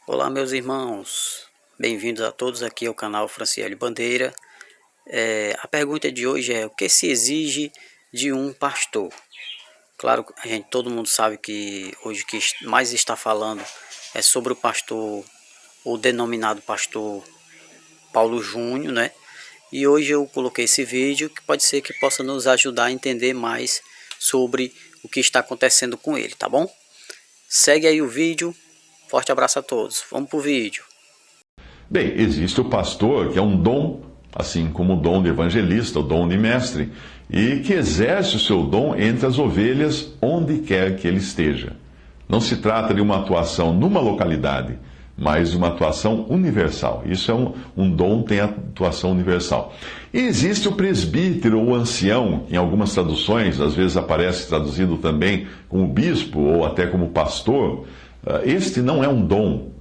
Olá, meus irmãos, bem-vindos a todos aqui ao canal Franciele Bandeira. A pergunta de hoje é: o que se exige de um pastor? Claro, todo mundo sabe que hoje o que mais está falando é sobre o pastor, o denominado pastor Paulo Júnior, né? E hoje eu coloquei esse vídeo que pode ser que possa nos ajudar a entender mais sobre o que está acontecendo com ele, tá bom? Segue aí o vídeo. Forte abraço a todos. Vamos pro vídeo. Bem, existe o pastor, que é um dom, assim como o dom de evangelista, o dom de mestre, e que exerce o seu dom entre as ovelhas onde quer que ele esteja. Não se trata de uma atuação numa localidade, mas de uma atuação universal. Isso é um dom, tem atuação universal. E existe o presbítero ou ancião, que em algumas traduções, às vezes aparece traduzido também como bispo ou até como pastor. Este não é um dom,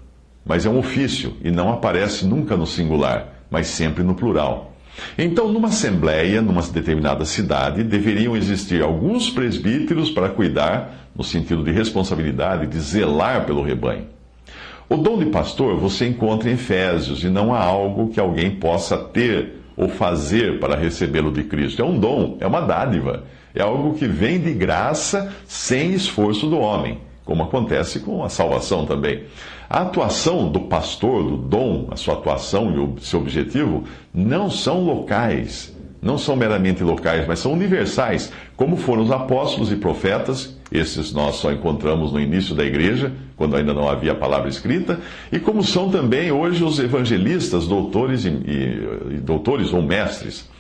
mas é um ofício, e não aparece nunca no singular, mas sempre no plural. Então, numa assembleia, numa determinada cidade, deveriam existir alguns presbíteros para cuidar, no sentido de responsabilidade, de zelar pelo rebanho. O dom de pastor você encontra em Efésios, e não há algo que alguém possa ter ou fazer para recebê-lo de Cristo. É um dom, é uma dádiva, é algo que vem de graça, sem esforço do homem, como acontece com a salvação também. A atuação do pastor, do dom, a sua atuação e o seu objetivo, não são locais, não são meramente locais, mas são universais, como foram os apóstolos e profetas. Esses nós só encontramos no início da igreja, quando ainda não havia a palavra escrita, e como são também hoje os evangelistas, doutores e doutores ou mestres.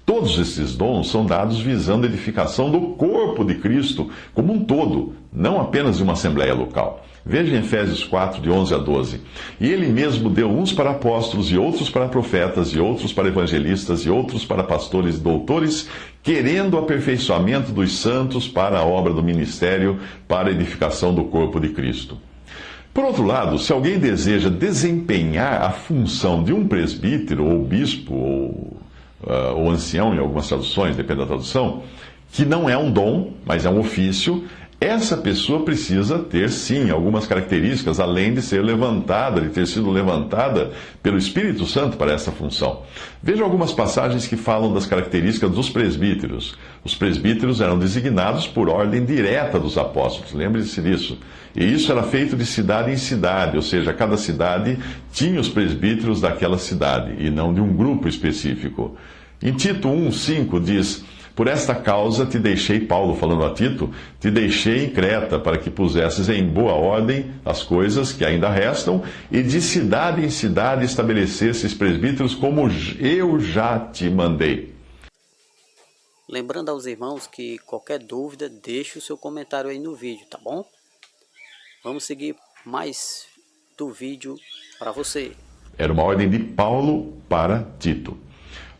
Todos esses dons são dados visando a edificação do corpo de Cristo como um todo, não apenas de uma assembleia local. Veja em Efésios 4, de 11 a 12. E ele mesmo deu uns para apóstolos, e outros para profetas, e outros para evangelistas, e outros para pastores e doutores, querendo o aperfeiçoamento dos santos para a obra do ministério, para a edificação do corpo de Cristo. Por outro lado, se alguém deseja desempenhar a função de um presbítero, ou bispo, ou ancião, em algumas traduções, depende da tradução, que não é um dom, mas é um ofício, essa pessoa precisa ter, sim, algumas características, além de ser levantada, de ter sido levantada pelo Espírito Santo para essa função. Veja algumas passagens que falam das características dos presbíteros. Os presbíteros eram designados por ordem direta dos apóstolos, lembre-se disso. E isso era feito de cidade em cidade, ou seja, cada cidade tinha os presbíteros daquela cidade, e não de um grupo específico. Em Tito 1,5 diz: por esta causa te deixei, Paulo falando a Tito, te deixei em Creta, para que pusesses em boa ordem as coisas que ainda restam, e de cidade em cidade estabelecesses presbíteros, como eu já te mandei. Lembrando aos irmãos que qualquer dúvida, deixe o seu comentário aí no vídeo, tá bom? Vamos seguir mais do vídeo para você. Era uma ordem de Paulo para Tito.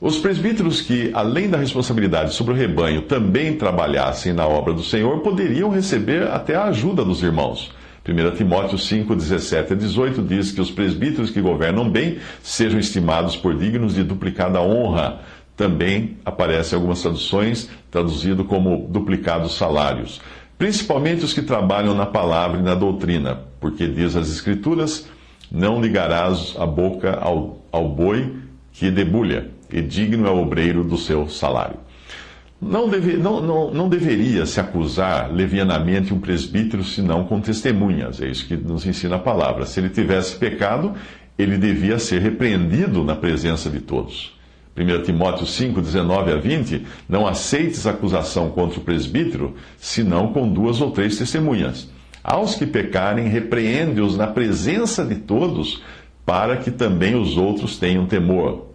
Os presbíteros que, além da responsabilidade sobre o rebanho, também trabalhassem na obra do Senhor, poderiam receber até a ajuda dos irmãos. 1 Timóteo 5, 17 a 18 diz que os presbíteros que governam bem sejam estimados por dignos de duplicada honra. Também aparece em algumas traduções, traduzido como duplicados salários. Principalmente os que trabalham na palavra e na doutrina, porque diz as Escrituras: não ligarás a boca ao boi que debulha, e digno é o obreiro do seu salário. Não deveria se acusar levianamente um presbítero, senão com testemunhas. É isso que nos ensina a palavra. Se ele tivesse pecado, ele devia ser repreendido na presença de todos. 1 Timóteo 5, 19 a 20, não aceites acusação contra o presbítero, senão com 2 ou 3 testemunhas. Aos que pecarem, repreende-os na presença de todos, para que também os outros tenham temor.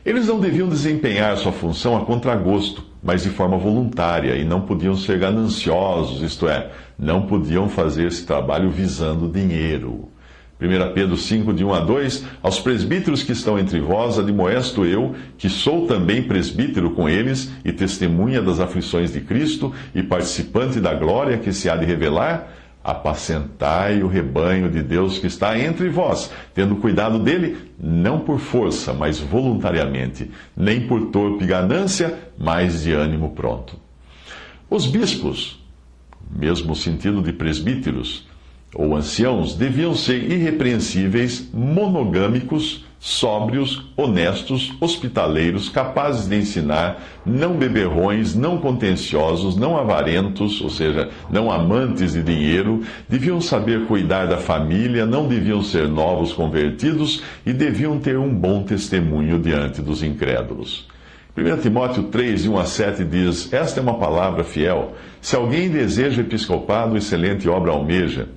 Eles não deviam desempenhar sua função a contragosto, mas de forma voluntária, e não podiam ser gananciosos, isto é, não podiam fazer esse trabalho visando dinheiro. 1 Pedro 5, de 1 a 2, aos presbíteros que estão entre vós, admoesto eu, que sou também presbítero com eles, e testemunha das aflições de Cristo, e participante da glória que se há de revelar, apacentai o rebanho de Deus que está entre vós, tendo cuidado dele, não por força, mas voluntariamente, nem por torpe ganância, mas de ânimo pronto. Os bispos, mesmo sentido de presbíteros, ou anciãos deviam ser irrepreensíveis, monogâmicos, sóbrios, honestos, hospitaleiros, capazes de ensinar, não beberrões, não contenciosos, não avarentos, ou seja, não amantes de dinheiro, deviam saber cuidar da família, não deviam ser novos convertidos e deviam ter um bom testemunho diante dos incrédulos. 1 Timóteo 3, de 1 a 7 diz: Esta é uma palavra fiel. Se alguém deseja episcopado, excelente obra almeja.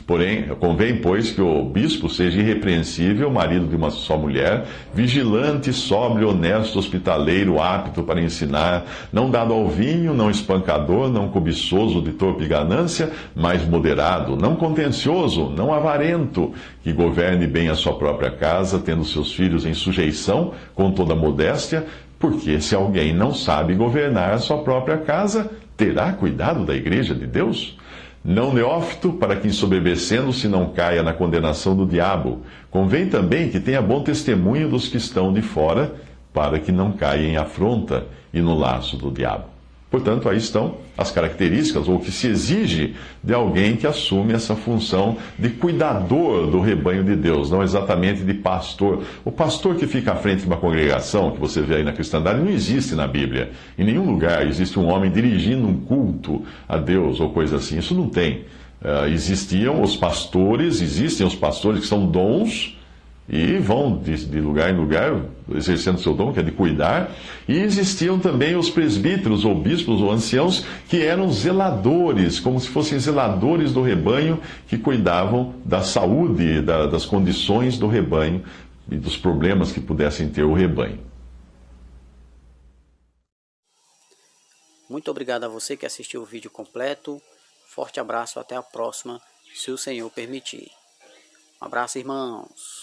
Porém, convém, pois, que o bispo seja irrepreensível, marido de uma só mulher, vigilante, sóbrio, honesto, hospitaleiro, apto para ensinar, não dado ao vinho, não espancador, não cobiçoso de torpe ganância, mas moderado, não contencioso, não avarento, que governe bem a sua própria casa, tendo seus filhos em sujeição, com toda modéstia, porque se alguém não sabe governar a sua própria casa, terá cuidado da igreja de Deus? Não neófito, para que ensoberbecendo-se não caia na condenação do diabo. Convém também que tenha bom testemunho dos que estão de fora, para que não caia em afronta e no laço do diabo. Portanto, aí estão as características, ou o que se exige de alguém que assume essa função de cuidador do rebanho de Deus, não exatamente de pastor. O pastor que fica à frente de uma congregação, que você vê aí na cristandade, não existe na Bíblia. Em nenhum lugar existe um homem dirigindo um culto a Deus ou coisa assim. Isso não tem. Existem os pastores que são dons, e vão de lugar em lugar exercendo seu dom, que é de cuidar. E existiam também os presbíteros, ou bispos, ou anciãos, que eram zeladores, como se fossem zeladores do rebanho, que cuidavam da saúde, das condições do rebanho e dos problemas que pudessem ter o rebanho. Muito obrigado a você que assistiu o vídeo completo. Forte abraço, até a próxima, se o Senhor permitir. Um abraço, irmãos.